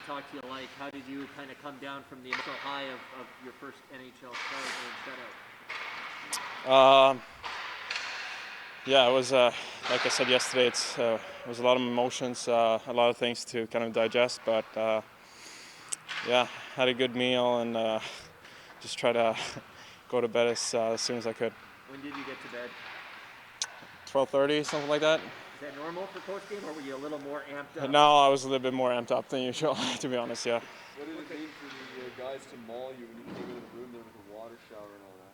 talk to you like? How did you kind of come down from the initial high of your first NHL start and shutout? Um, yeah, it was like I said yesterday. It was a lot of emotions, a lot of things to kind of digest. But yeah, had a good meal and just try to go to bed as soon as I could. When did you get to bed? 12:30, something like that. Is that normal for post game, or were you a little more amped up? No, I was a little bit more amped up than usual, to be honest. Yeah. What did it mean for the guys to maul you when you came into the room there with the water shower and all that?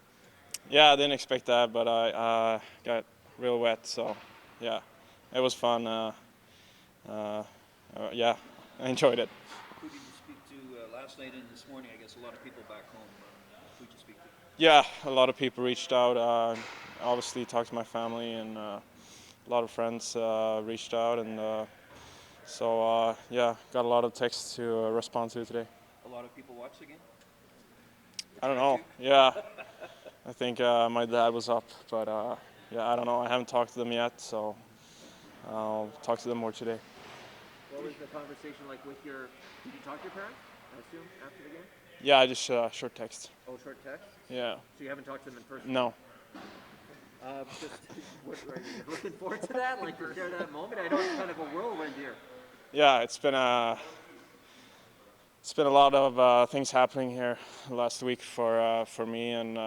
Yeah, I didn't expect that, but I got real wet, so yeah, it was fun. Yeah, I enjoyed it. Who did you speak to last night and this morning? I guess a lot of people back home. Who did you speak to? Yeah, a lot of people reached out. Obviously, talked to my family, and a lot of friends reached out, and so yeah, got a lot of texts to respond to today. A lot of people watched the game? I don't know. Yeah, I think my dad was up, but yeah, I don't know. I haven't talked to them yet, so I'll talk to them more today. What was the conversation like with your? Did you talk to your parents? I assume after the game. Yeah, I just short text. Oh, short text. Yeah. So you haven't talked to them in person? No. Just what, are you looking forward to that? Like to share that moment? I know it's kind of a whirlwind here. Yeah, it's been a lot of things happening here last week for me, and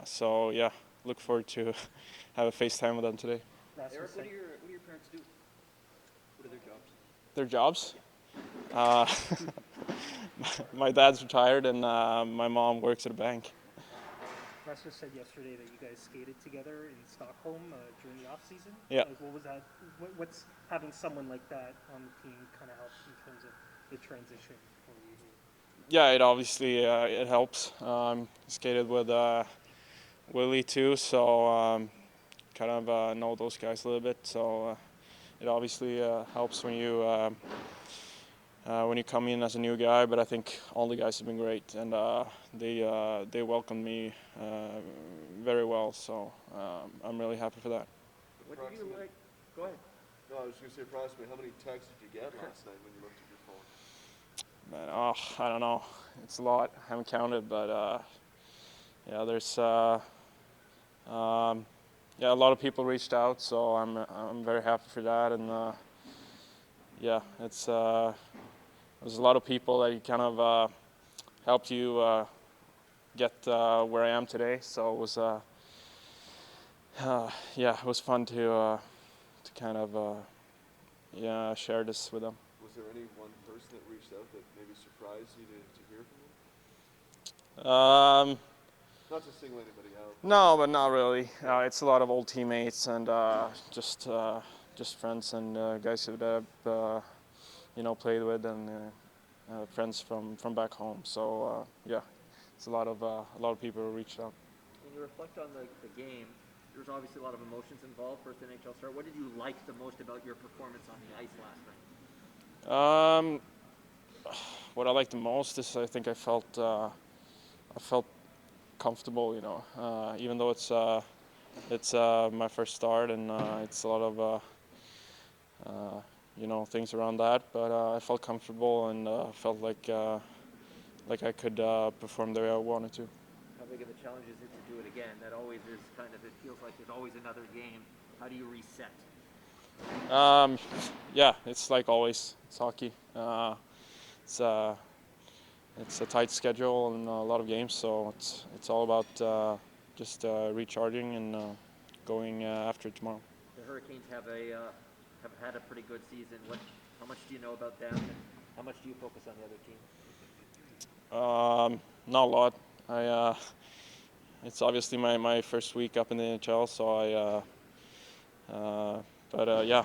so yeah, look forward to have a FaceTime with them today. Eric, what do your parents do? What are their Their jobs? jobs? My dad's retired, and my mom works at a bank. Russell said yesterday that you guys skated together in Stockholm during the off season. Yeah. Like, what was that? What's having someone like that on the team kind of help in terms of the transition for you? Yeah, it obviously it helps. Skated with Willie too, so kind of know those guys a little bit. So it obviously helps when you come in as a new guy. But I think all the guys have been great, and they welcomed me very well. So I'm really happy for that. What did you like? Go ahead. No, I was going to say approximately how many texts did you get last night when you looked at your phone? Man, I don't know. It's a lot. I haven't counted, but yeah, there's yeah, a lot of people reached out, so I'm very happy for that, and yeah, there's a lot of people that kind of helped you get where I am today. So it was yeah, it was fun to kind of yeah, share this with them. Was there any one person that reached out that maybe surprised you to hear from them? Not to single anybody out. No, but not really. It's a lot of old teammates and just friends and guys that I've you know, played with, and friends from back home. So yeah, it's a lot of people who reached out. When you reflect on the game, there's obviously a lot of emotions involved. First NHL start. What did you like the most about your performance on the ice last night? What I liked the most is I think I felt comfortable. You know, even though it's my first start and it's a lot of you know, things around that, but I felt comfortable and felt like I could perform the way I wanted to. How big of a challenge is it to do it again? That always is kind of, it feels like there's always another game. How do you reset? Yeah, it's like always. It's hockey. It's a tight schedule and a lot of games, so it's all about just recharging and going after it tomorrow. The Hurricanes have had a pretty good season. How much do you know about them, and how much do you focus on the other team? Not a lot. It's obviously my first week up in the NHL, so but yeah,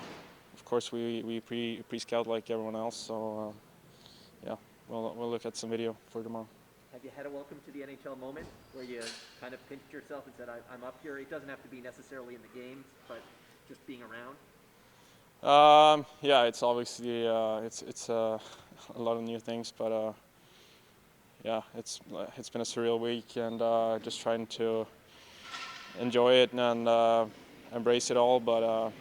of course we pre-scout like everyone else. So yeah, we'll look at some video for tomorrow. Have you had a welcome to the NHL moment where you kind of pinched yourself and said, I'm up here? It doesn't have to be necessarily in the games, but just being around. Yeah, it's obviously it's a lot of new things, but yeah, it's been a surreal week, and just trying to enjoy it and embrace it all. But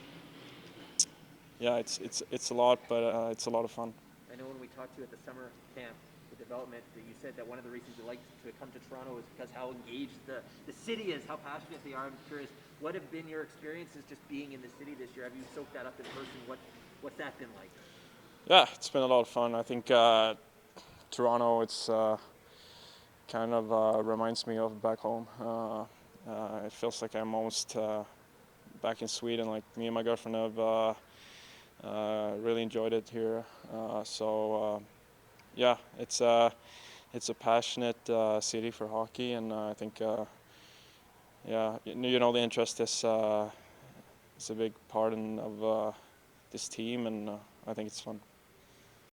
yeah, it's a lot, but it's a lot of fun. I know when we talked to you at the summer camp, the development, that you said that one of the reasons you like to come to Toronto is because how engaged the city is, how passionate they are. I'm curious, what have been your experiences just being in the city this year? Have you soaked that up in person? What's that been like? Yeah, it's been a lot of fun. I think Toronto, it's kind of reminds me of back home. It feels like I'm almost back in Sweden. Like me and my girlfriend have really enjoyed it here. Yeah, it's a passionate city for hockey, and I think yeah, the interest is a big part of this team, and I think it's fun.